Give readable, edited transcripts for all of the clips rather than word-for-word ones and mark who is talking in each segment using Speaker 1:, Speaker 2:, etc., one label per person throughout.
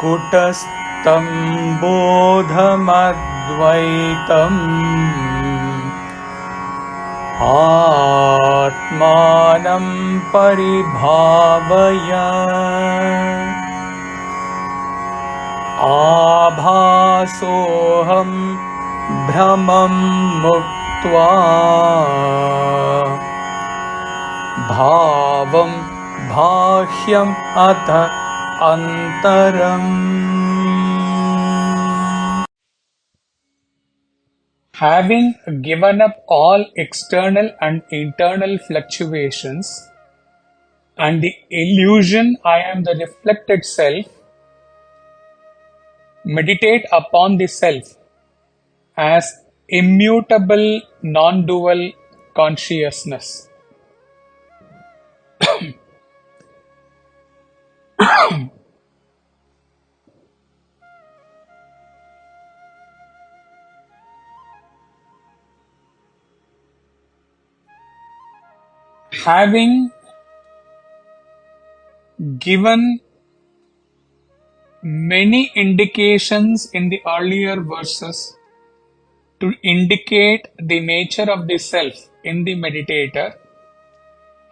Speaker 1: kūṭasthaṃ bodhamadvaitamātmānaṃ paribhāvaya ābhāso'haṃ bhramaṃ muktvā bhāvaṃ bāhyamathāntaram. Having given up all external and internal fluctuations and the illusion I am the reflected self, meditate upon the self as immutable non-dual consciousness. Having given many indications in the earlier verses to indicate the nature of the self in the meditator,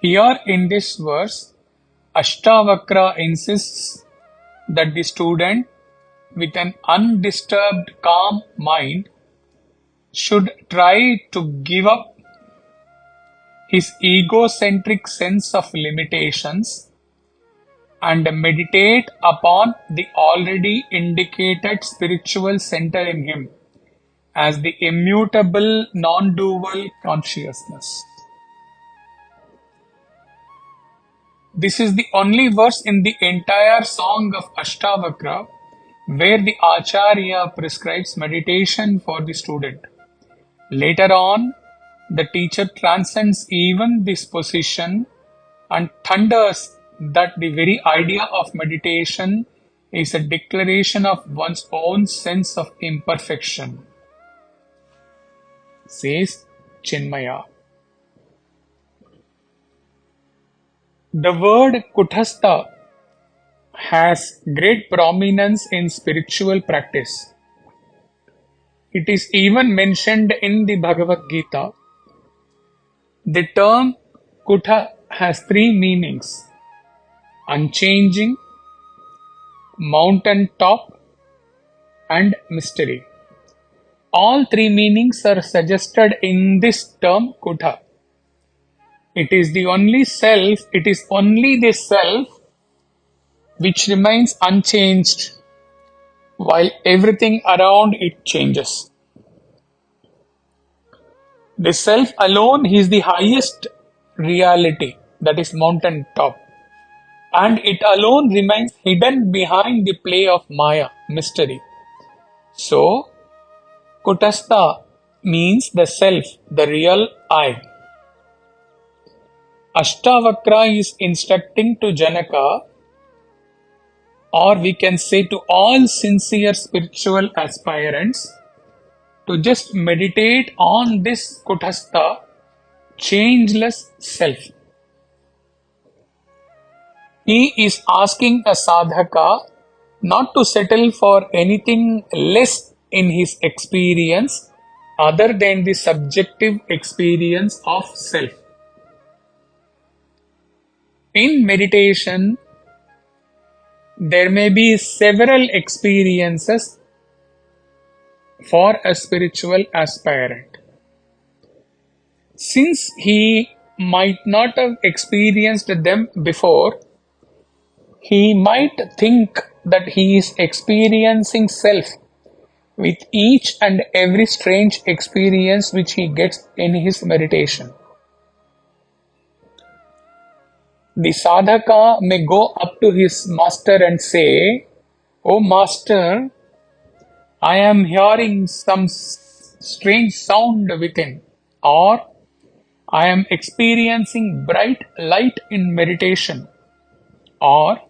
Speaker 1: here in this verse, Ashtavakra insists that the student with an undisturbed calm mind should try to give up his egocentric sense of limitations and meditate upon the already indicated spiritual center in him as the immutable non-dual consciousness. This is the only verse in the entire song of Ashtavakra where the Acharya prescribes meditation for the student. Later on, the teacher transcends even this position and thunders that the very idea of meditation is a declaration of one's own sense of imperfection. Says Chinmaya. The word kūṭasthaṃ has great prominence in spiritual practice. It is even mentioned in the Bhagavad Gita. The term kūṭa has three meanings: unchanging, mountain top, and mystery. All three meanings are suggested in this term kūṭa. It is the only self, it is only the self which remains unchanged while everything around it changes. The self alone is the highest reality, that is mountain top, and it alone remains hidden behind the play of Maya, mystery. So, kūṭasthaṃ means the self, the real I. Ashtavakra is instructing to Janaka, or we can say to all sincere spiritual aspirants, to just meditate on this kūṭasthaṃ, changeless self. He is asking a sadhaka not to settle for anything less in his experience other than the subjective experience of self. In meditation, there may be several experiences for a spiritual aspirant. Since he might not have experienced them before, he might think that he is experiencing self with each and every strange experience which he gets in his meditation. The sadhaka may go up to his master and say, "Oh master, I am hearing some strange sound within," or "I am experiencing bright light in meditation," or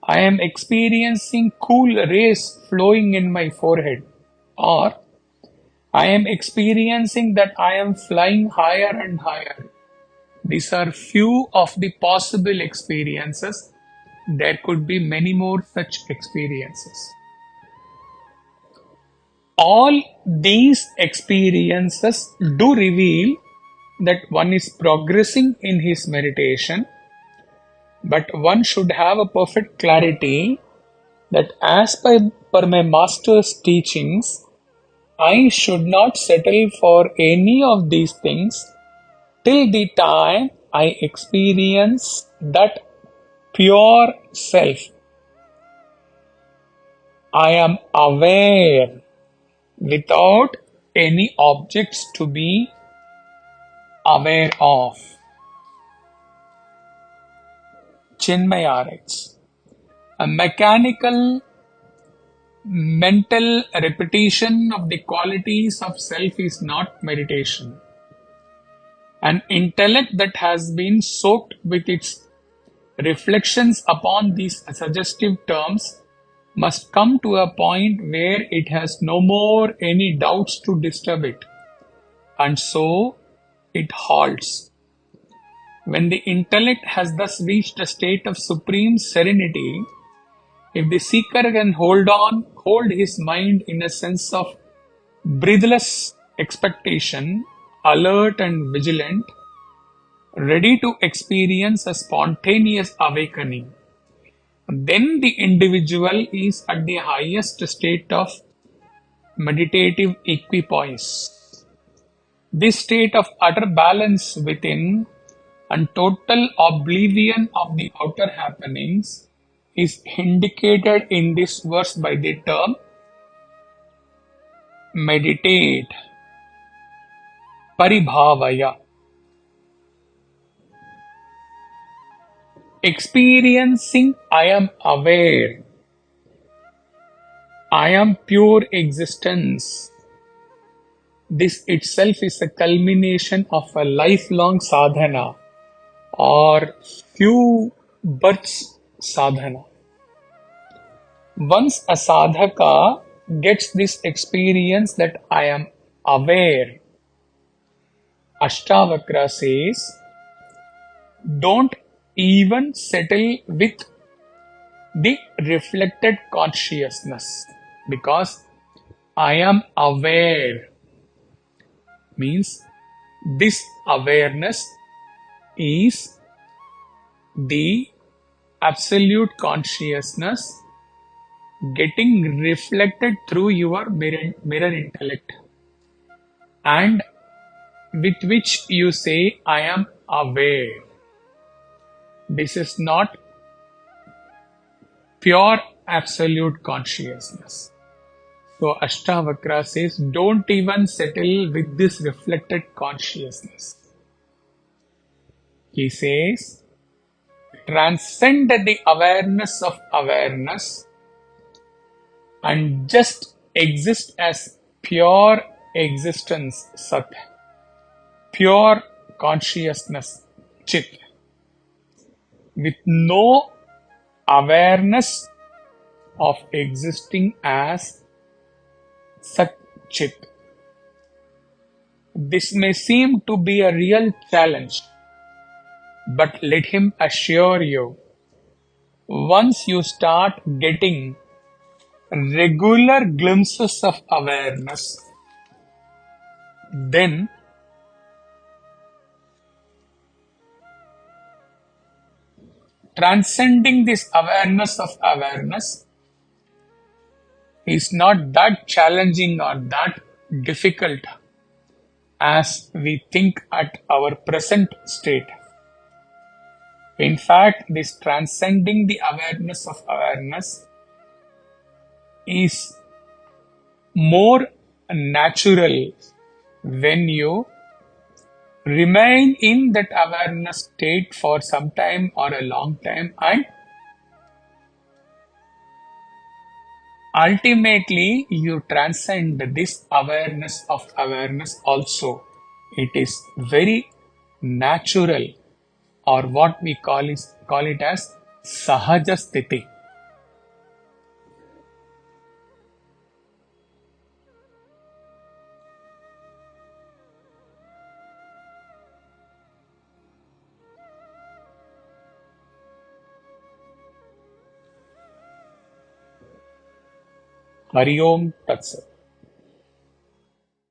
Speaker 1: "I am experiencing cool rays flowing in my forehead," or "I am experiencing that I am flying higher and higher." These are few of the possible experiences there could be many more such experiences. All these experiences do reveal that one is progressing in his meditation, but one should have a perfect clarity that as per my master's teachings, I should not settle for any of these things till the time I experience that pure self. I am aware without any objects to be aware of. Chinmaya writes, a mechanical mental repetition of the qualities of self is not meditation. An intellect that has been soaked with its reflections upon these suggestive terms must come to a point where it has no more any doubts to disturb it, and so it halts. When the intellect has thus reached a state of supreme serenity, if the seeker can hold his mind in a sense of breathless expectation, alert and vigilant, ready to experience a spontaneous awakening, then the individual is at the highest state of meditative equipoise. This state of utter balance within and total oblivion of the outer happenings is indicated in this verse by the term meditate, paribhāvaya. Experiencing I am aware, I am pure existence. This itself is a culmination of a lifelong sadhana or few births sadhana. Once a sadhaka gets this experience that I am aware, Ashtavakra says, don't even settle with the reflected consciousness, because I am aware means this awareness is the absolute consciousness getting reflected through your mirror intellect, and with which you say I am aware. This is not pure absolute consciousness. So Ashtavakra says, don't even settle with this reflected consciousness. He says, transcend the awareness of awareness and just exist as pure existence, Sat, pure consciousness, Chit, with no awareness of existing as Sat Chit. This may seem to be a real challenge, but let him assure you, once you start getting regular glimpses of awareness, then transcending this awareness of awareness is not that challenging or that difficult as we think at our present state. In fact, this transcending the awareness of awareness is more natural when you remain in that awareness state for some time or a long time, and ultimately you transcend this awareness of awareness also. It is very natural, or what we call it as sahaja sthiti. Hari Om Tat Sat.